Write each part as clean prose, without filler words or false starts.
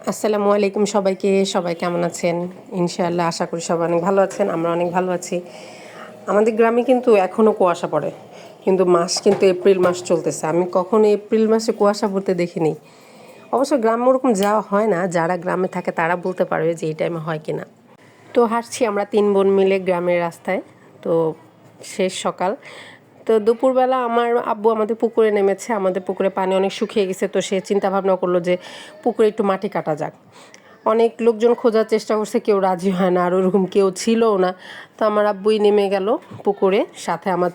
আসসালামু আলাইকুম সবাই কেমন আছেন? ইনশাআল্লাহ আশা করি সবাই অনেক ভালো আছেন। আমরা অনেক ভালো আছি। আমাদের গ্রামে কিন্তু এখনও কুয়াশা পড়ে, কিন্তু মাস কিন্তু এপ্রিল মাস চলতেছে। আমি কখনো এপ্রিল মাসে কুয়াশা পড়তে দেখিনি। অবশ্য গ্রামে ওরকম যাওয়া হয় না, যারা গ্রামে থাকে তারা বলতে পারবে যে এই টাইমে হয় কিনা। তো হাঁটছি আমরা 3 বোন মিলে গ্রামের রাস্তায়। তো শেষ সকাল। তো দুপুরবেলা আমার আব্বু আমাদের পুকুরে নেমেছে। আমাদের পুকুরে পানি অনেক শুকিয়ে গেছে, তো সে চিন্তা ভাবনা করলো যে পুকুরে একটু মাটি কাটা যাক। অনেক লোকজন খোঁজার চেষ্টা করছে, কেউ রাজি হয় না, আর ওরকম কেউ ছিলও না। তো আমার আব্বুই নেমে গেল পুকুরে, সাথে আমার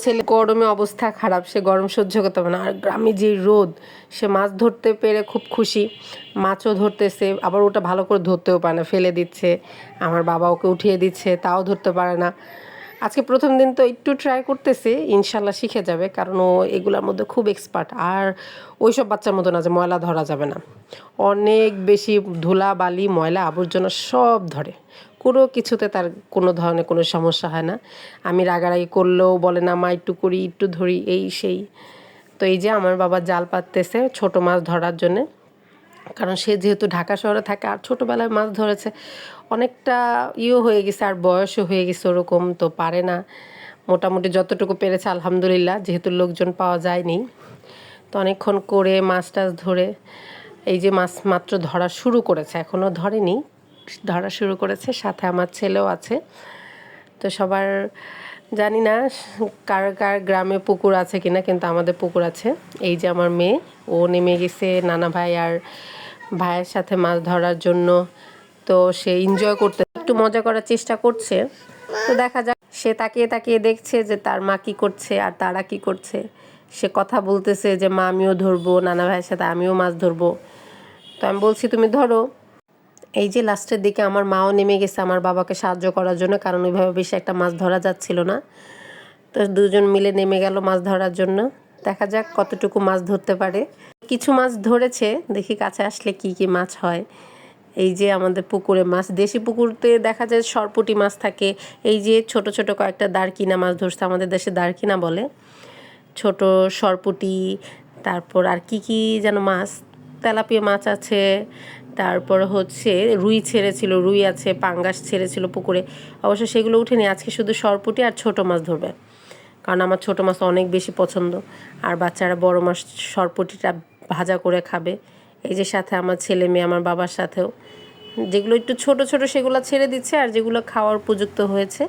ছেলে গরমে অবস্থা খারাপ, সে গরম সহ্য করতে পারে না। আর গ্রামে যে রোদ, সে মাছ ধরতে পেরে খুব খুশি। মাছও ধরতেছে, আবার ওটা ভালো করে ধরতেও পারে না, ফেলে দিচ্ছে। আমার বাবা ওকে উঠিয়ে দিচ্ছে, তাও ধরতে পারে না। আজকে প্রথম দিন তো একটু ট্রাই করতেছে, ইনশাল্লাহ শিখে যাবে, কারণ ও এগুলোর মধ্যে খুব এক্সপার্ট। আর ওইসব বাচ্চার মতো না যে ময়লা ধরা যাবে না, অনেক বেশি ধুলা বালি ময়লা আবর্জনা সব ধরে। কোনো কিছুতে তার কোনো ধরনের কোনো সমস্যা হয় না। আমি রাগারাগি করলেও বলে না, মা একটু করি, একটু ধরি, এই সেই। তো এই যে আমার বাবা জাল পাততেছে ছোট মাছ ধরার জন্যে, কারণ সে যেহেতু ঢাকা শহরে থাকে আর ছোটোবেলায় মাছ ধরেছে, অনেকটা হয়ে গেছে, আর বয়সও হয়ে গেছে ওরকম, তো পারে না। মোটামুটি যতটুকু পেরেছে আলহামদুলিল্লাহ, যেহেতু লোকজন পাওয়া যায়নি। তো অনেকক্ষণ করে মাছ টাছ ধরে এই যে মাছ মাত্র ধরা শুরু করেছে, এখনও ধরেনি, ধরা শুরু করেছে। সাথে আমার ছেলেও আছে। তো সবার জানি না কার কার গ্রামে পুকুর আছে কিনা, কিন্তু আমাদের পুকুর আছে। এই যে আমার মেয়ে, ও নেমে গেছে নানা ভাই আর ভাইয়ের সাথে মাছ ধরার জন্য। তো সে এনজয় করতে, একটু মজা করার চেষ্টা করছে। তো দেখা যাক, সে তাকিয়ে তাকিয়ে দেখছে যে তার মা কী করছে আর তারা কী করছে। সে কথা বলতেছে যে মা আমিও ধরবো, নানা ভাইয়ের সাথে আমিও মাছ ধরবো। তো আমি বলছি তুমি ধরো। এই যে লাস্টের দিকে আমার মাও নেমে গেছে আমার বাবাকে সাহায্য করার জন্য, কারণ ওইভাবে বেশি একটা মাছ ধরা যাচ্ছিল না। তো দুজন মিলে নেমে গেল মাছ ধরার জন্য। দেখা যাক কতটুকু মাছ ধরতে পারে। কিছু মাছ ধরেছে, দেখি কাছে আসলে কি কি মাছ হয়। এই যে আমাদের পুকুরে মাছ, দেশি পুকুরতে দেখা যায় সরপুঁটি মাছ থাকে। এই যে ছোট ছোট কয়েকটা দারকিনা মাছ ধরছে, আমাদের দেশে দারকিনা বলে। ছোট সরপুঁটি, তারপর আর কি কি যেন মাছ, তেলাপিয়া মাছ আছে, তারপর হচ্ছে রুই ছেড়েছিল, রুই আছে, পাঙ্গাস ছেড়েছিল পুকুরে। অবশ্য সেগুলো উঠেনি, আজকে শুধু সরপুঁটি আর ছোট মাছ ধরবে, কারণ আমার ছোট মাছ অনেক বেশি পছন্দ। আর বাচ্চারা বড় মাছ সরপুঁটিটা ভাজা করে খাবে। এই যে সাথে আমার ছেলে মেয়ে, আমার বাবার সাথেও, যেগুলো একটু ছোট ছোট সেগুলো ছেড়ে দিচ্ছে, আর যেগুলো খাওয়ার উপযুক্ত হয়েছে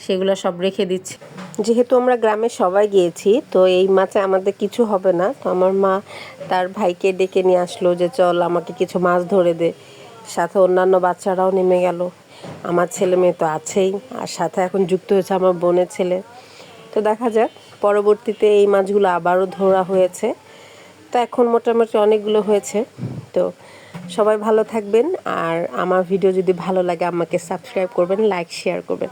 সেগুলো সব রেখে দিচ্ছে। যেহেতু আমরা গ্রামে সবাই গিয়েছি, তো এই মাছে আমাদের কিছু হবে না। তো আমার মা তার ভাইকে ডেকে নিয়ে আসলো যে চল আমাকে কিছু মাছ ধরে দে। সাথে অন্যান্য বাচ্চারাও নেমে গেল। আমার ছেলে মেয়ে তো আছেই, আর সাথে এখন যুক্ত হয়েছে আমার বোনের ছেলে। তো দেখা যাক, পরবর্তীতে এই মাছগুলো আবারও ধরা হয়েছে। তো এখন মোটামুটি অনেকগুলো হয়েছে। তো সবাই ভালো থাকবেন, আর আমার ভিডিও যদি ভালো লাগে আমাকে সাবস্ক্রাইব করবেন, লাইক শেয়ার করবেন।